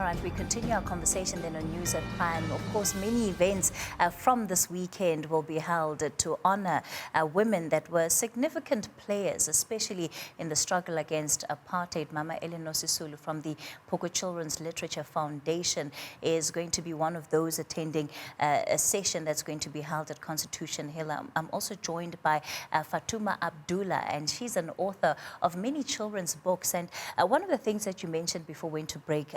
All right, we continue our conversation then on News at Prime. Of course, many events from this weekend will be held to honor women that were significant players, especially in the struggle against apartheid. Mama Elinor Sisulu from the Puku Children's Literature Foundation is going to be one of those attending a session that's going to be held at Constitution Hill. I'm also joined by Fatuma Abdullah, and she's an author of many children's books. And one of the things that you mentioned before we went to break,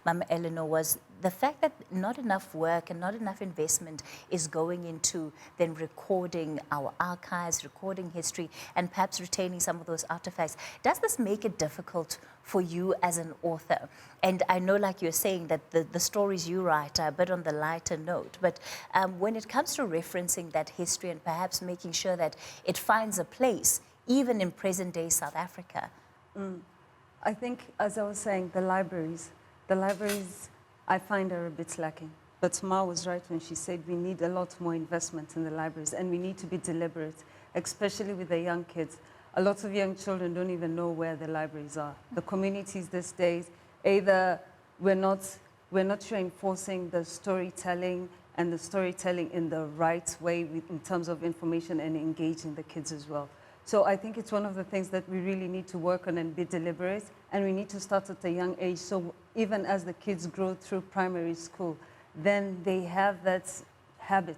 Mama Elinor, was the fact that not enough work and not enough investment is going into then recording our archives, recording history, and perhaps retaining some of those artifacts. Does this make it difficult for you as an author? And I know, like you're saying, that the stories you write are a bit on the lighter note, but when it comes to referencing that history and perhaps making sure that it finds a place, even in present-day South Africa. I think, as I was saying, the libraries, I find are a bit lacking. But Ma was right when she said we need a lot more investment in the libraries, and we need to be deliberate, especially with the young kids. A lot of young children don't even know where the libraries are. The communities these days, either we're not reinforcing the storytelling and the storytelling in the right way in terms of information and engaging the kids as well. So I think it's one of the things that we really need to work on and be deliberate, and we need to start at a young age, so even as the kids grow through primary school, then they have that habit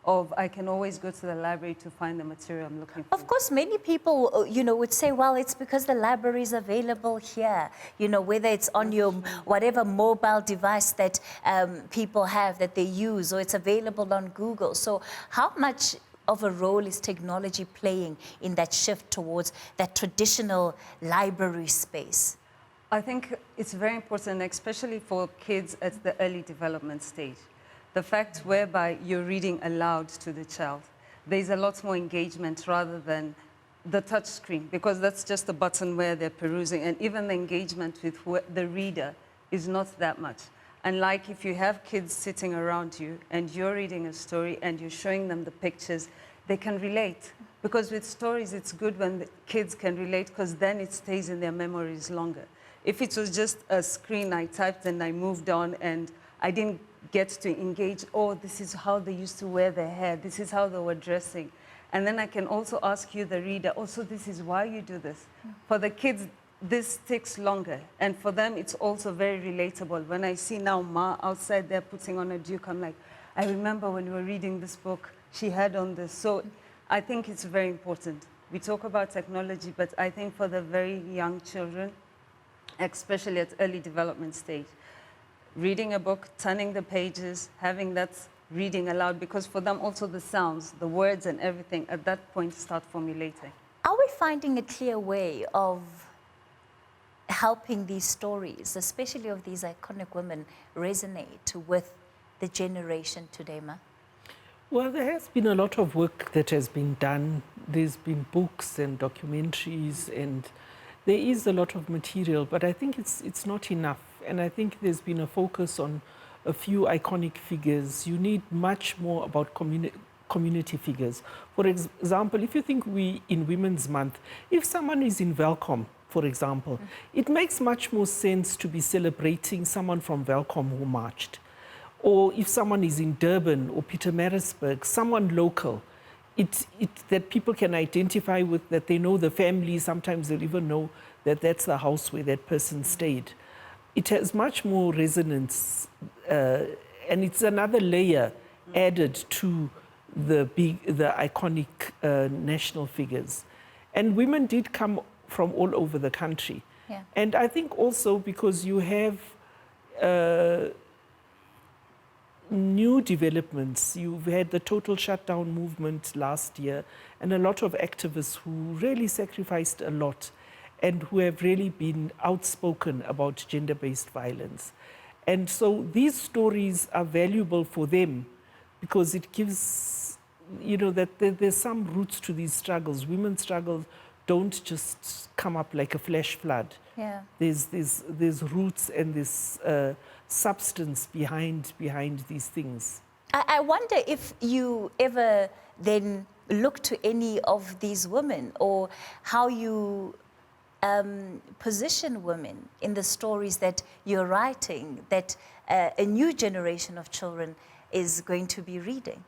of, I can always go to the library to find the material I'm looking for. Of course, many people, would say, well, it's because the library is available here, whether it's on your whatever mobile device that people have that they use, or it's available on Google. So how much of a role is technology playing in that shift towards that traditional library space? I think it's very important, especially for kids at the early development stage. The fact whereby you're reading aloud to the child, there's a lot more engagement rather than the touch screen, because that's just a button where they're perusing, and even the engagement with the reader is not that much. And like if you have kids sitting around you and you're reading a story and you're showing them the pictures, they can relate. Because with stories, it's good when the kids can relate, because then it stays in their memories longer. If it was just a screen I typed and I moved on and I didn't get to engage, oh, this is how they used to wear their hair, this is how they were dressing. And then I can also ask you, the reader, also, this is why you do this. For the kids, this takes longer, and for them it's also very relatable. When I see now Ma outside there putting on a duke, I'm like, I remember when we were reading this book, she had on this. So I think it's very important. We talk about technology, but I think for the very young children, especially at early development stage, reading a book, turning the pages, having that reading aloud, because for them also the sounds, the words and everything at that point start formulating. Are we finding a clear way of helping these stories, especially of these iconic women, resonate with the generation today, Ma? Well, there has been a lot of work that has been done. There's been books and documentaries, and there is a lot of material, but I think it's not enough. And I think there's been a focus on a few iconic figures. You need much more about community figures. For example, if you think in Women's Month, if someone is in Welkom, for example, it makes much more sense to be celebrating someone from Welkom who marched. Or if someone is in Durban or Pietermaritzburg, someone local, that people can identify with, that they know the family, sometimes they'll even know that that's the house where that person stayed. It has much more resonance, and it's another layer added to the iconic national figures. And women did come from all over the country. Yeah. And I think also because you have new developments. You've had the total shutdown movement last year, and a lot of activists who really sacrificed a lot and who have really been outspoken about gender-based violence. And so these stories are valuable for them because it gives, that there's some roots to these struggles. Women's struggles don't just come up like a flash flood. Yeah. There's roots and this substance behind these things. I wonder if you ever then look to any of these women, or how you position women in the stories that you're writing, that a new generation of children is going to be reading?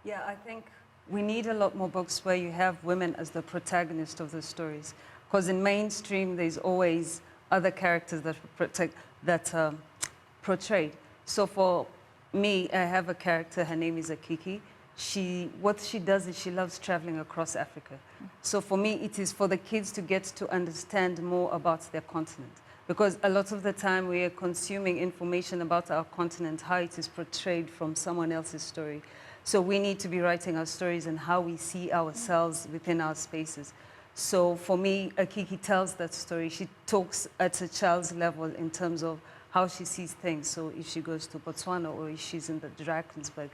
Yeah, I think we need a lot more books where you have women as the protagonist of the stories. Because in mainstream, there's always other characters that portrayed. So for me, I have a character, her name is Akiki. What she does is she loves traveling across Africa. So for me, it is for the kids to get to understand more about their continent. Because a lot of the time we are consuming information about our continent, how it is portrayed from someone else's story. So we need to be writing our stories and how we see ourselves within our spaces. So for me, Akiki tells that story. She talks at a child's level in terms of how she sees things. So if she goes to Botswana or if she's in the Drakensberg,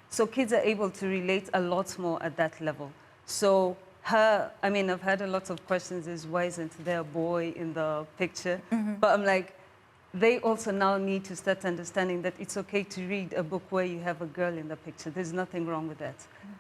so kids are able to relate a lot more at that level. So I mean, I've had a lot of questions is why isn't there a boy in the picture? But I'm like, they also now need to start understanding that it's okay to read a book where you have a girl in the picture. There's nothing wrong with that.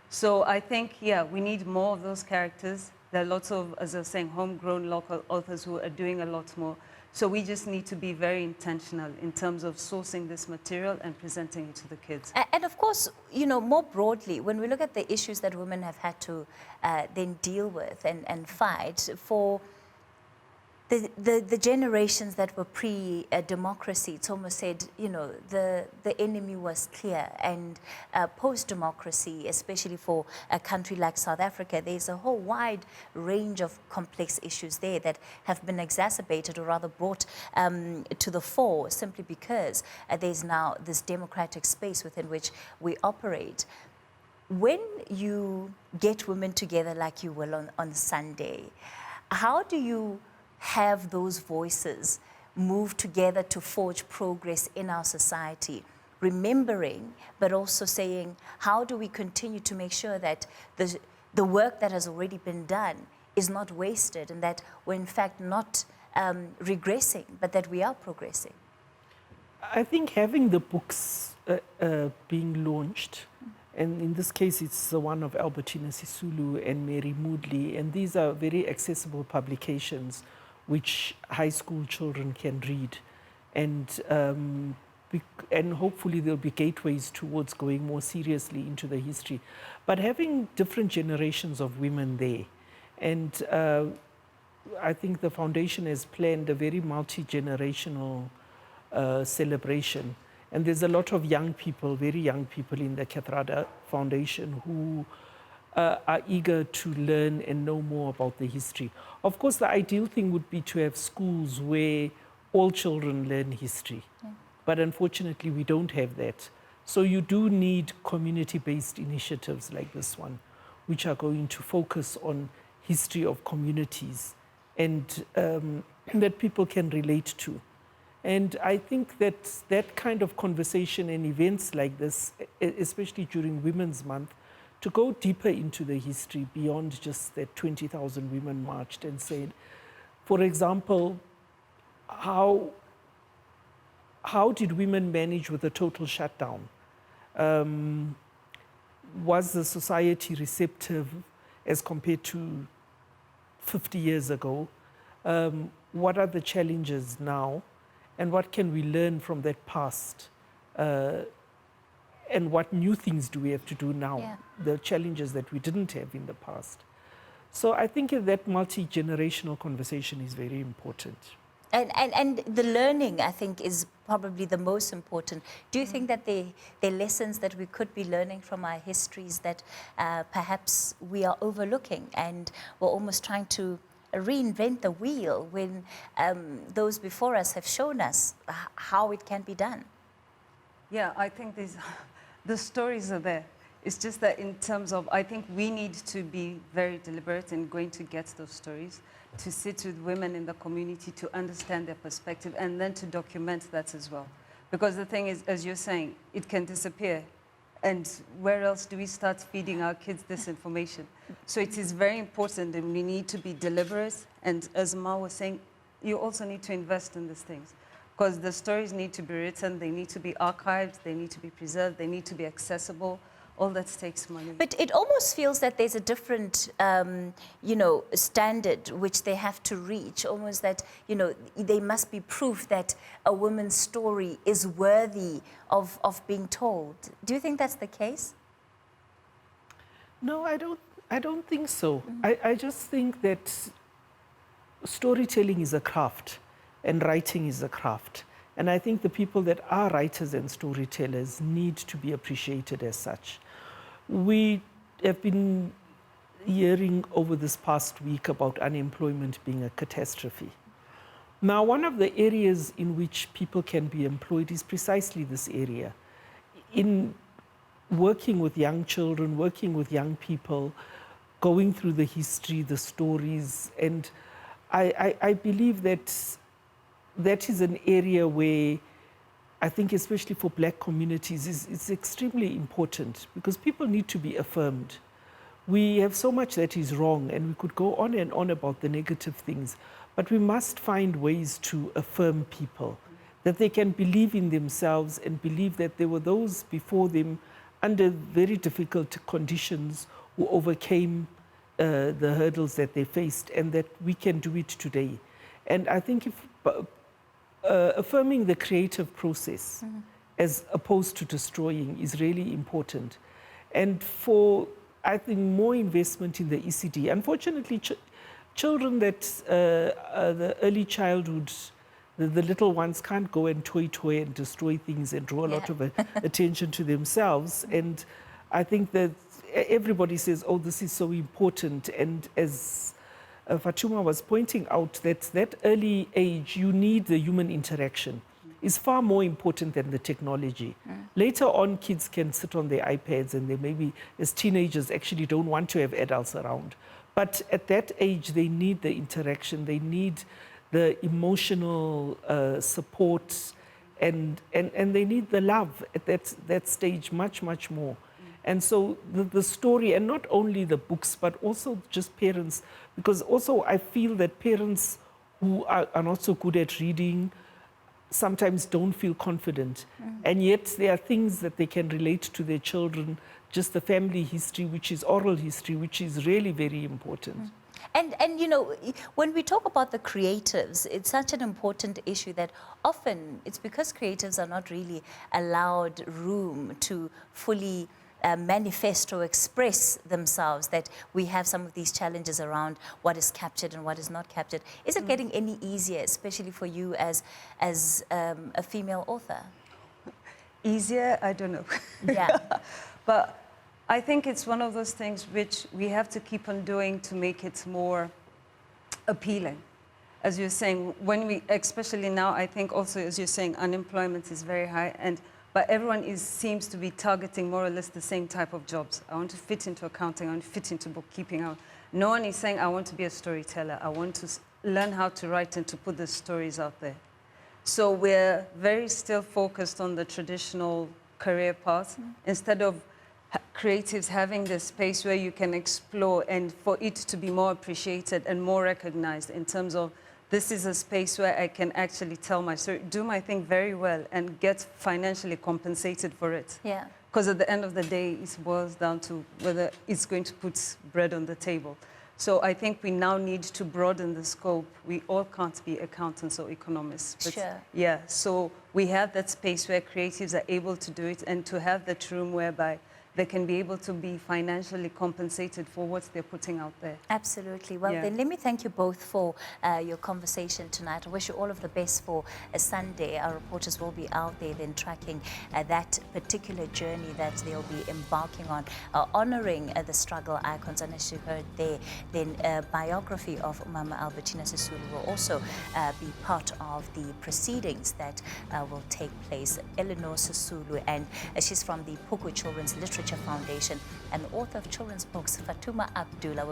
So I think, yeah, we need more of those characters. There are lots of, as I was saying, homegrown local authors who are doing a lot more. So we just need to be very intentional in terms of sourcing this material and presenting it to the kids. And of course, you know, more broadly, when we look at the issues that women have had to then deal with and fight for the generations that were pre-democracy, it's almost said, you know, the enemy was clear. And post-democracy, especially for a country like South Africa, there's a whole wide range of complex issues there that have been exacerbated or rather brought to the fore simply because there's now this democratic space within which we operate. When you get women together like you will on Sunday, how do you have those voices move together to forge progress in our society, remembering, but also saying, how do we continue to make sure that the work that has already been done is not wasted and that we're in fact not regressing, but that we are progressing? I think having the books being launched, and in this case it's the one of Albertina Sisulu and Mary Moodley, and these are very accessible publications which high school children can read. And hopefully there'll be gateways towards going more seriously into the history. But having different generations of women there, and I think the foundation has planned a very multi-generational celebration. And there's a lot of young people, very young people in the Kathrada Foundation who are eager to learn and know more about the history. Of course, the ideal thing would be to have schools where all children learn history. Yeah. But unfortunately, we don't have that. So you do need community-based initiatives like this one, which are going to focus on history of communities and that people can relate to. And I think that that kind of conversation and events like this, especially during Women's Month, to go deeper into the history beyond just that 20,000 women marched and said, for example, how did women manage with a total shutdown? Was the society receptive as compared to 50 years ago? What are the challenges now? And what can we learn from that past? And what new things do we have to do now? Yeah. The challenges that we didn't have in the past. So I think that multi-generational conversation is very important. And the learning, I think, is probably the most important. Do you think that there are lessons that we could be learning from our histories that perhaps we are overlooking and we're almost trying to reinvent the wheel when those before us have shown us how it can be done? Yeah, I think the stories are there. It's just that in terms of, I think we need to be very deliberate in going to get those stories, to sit with women in the community, to understand their perspective, and then to document that as well. Because the thing is, as you're saying, it can disappear. And where else do we start feeding our kids this information? So it is very important, and we need to be deliberate. And as Ma was saying, you also need to invest in these things. Because the stories need to be written, they need to be archived, they need to be preserved, they need to be accessible. all that takes money. But it almost feels that there's a different, standard which they have to reach, almost that, they must be proof that a woman's story is worthy of being told. Do you think that's the case? No, I don't think so. I just think that storytelling is a craft and writing is a craft. And I think the people that are writers and storytellers need to be appreciated as such. We have been hearing over this past week about unemployment being a catastrophe. Now, one of the areas in which people can be employed is precisely this area. In working with young children, working with young people, going through the history, the stories, and I believe that that is an area where I think especially for black communities it's extremely important because people need to be affirmed. We have so much that is wrong and we could go on and on about the negative things, but we must find ways to affirm people, that they can believe in themselves and believe that there were those before them under very difficult conditions who overcame the hurdles that they faced and that we can do it today. And I think affirming the creative process as opposed to destroying is really important. And for, I think, more investment in the ECD. Unfortunately, children that the early childhood, the little ones can't go and toy and destroy things and draw a lot of attention to themselves. And I think that everybody says, oh, this is so important. And as Fatuma was pointing out, that early age, you need the human interaction. Is far more important than the technology. Later on, kids can sit on their iPads and they maybe, as teenagers, actually don't want to have adults around. But at that age, they need the interaction, they need the emotional support, and they need the love at that stage much, much more. And so the story, and not only the books, but also just parents, because also I feel that parents who are not so good at reading sometimes don't feel confident. And yet there are things that they can relate to their children, just the family history, which is oral history, which is really very important. And when we talk about the creatives, it's such an important issue that often it's because creatives are not really allowed room to fully manifest or express themselves, that we have some of these challenges around what is captured and what is not captured. Is it getting any easier, especially for you as a female author? Easier? I don't know. Yeah. But I think it's one of those things which we have to keep on doing to make it more appealing. As you're saying, especially now, I think also, as you're saying, unemployment is very high, but everyone seems to be targeting more or less the same type of jobs. I want to fit into accounting, I want to fit into bookkeeping. No one is saying, I want to be a storyteller. I want to learn how to write and to put the stories out there. So we're very still focused on the traditional career path, instead of creatives having this space where you can explore and for it to be more appreciated and more recognized in terms of, this is a space where I can actually tell my story, do my thing very well, and get financially compensated for it. Yeah. Because at the end of the day, it boils down to whether it's going to put bread on the table. So I think we now need to broaden the scope. We all can't be accountants or economists. But sure. Yeah, so we have that space where creatives are able to do it, and to have that room whereby they can be able to be financially compensated for what they're putting out there. Absolutely. Well, then let me thank you both for your conversation tonight. I wish you all of the best for Sunday. Our reporters will be out there then tracking that particular journey that they'll be embarking on, honouring the struggle icons. And as you heard there, then a biography of Mama Albertina Sisulu will also be part of the proceedings that will take place. Elinor Sisulu, and she's from the Puku Children's Literature Foundation, and author of children's books, Fatuma Abdullah.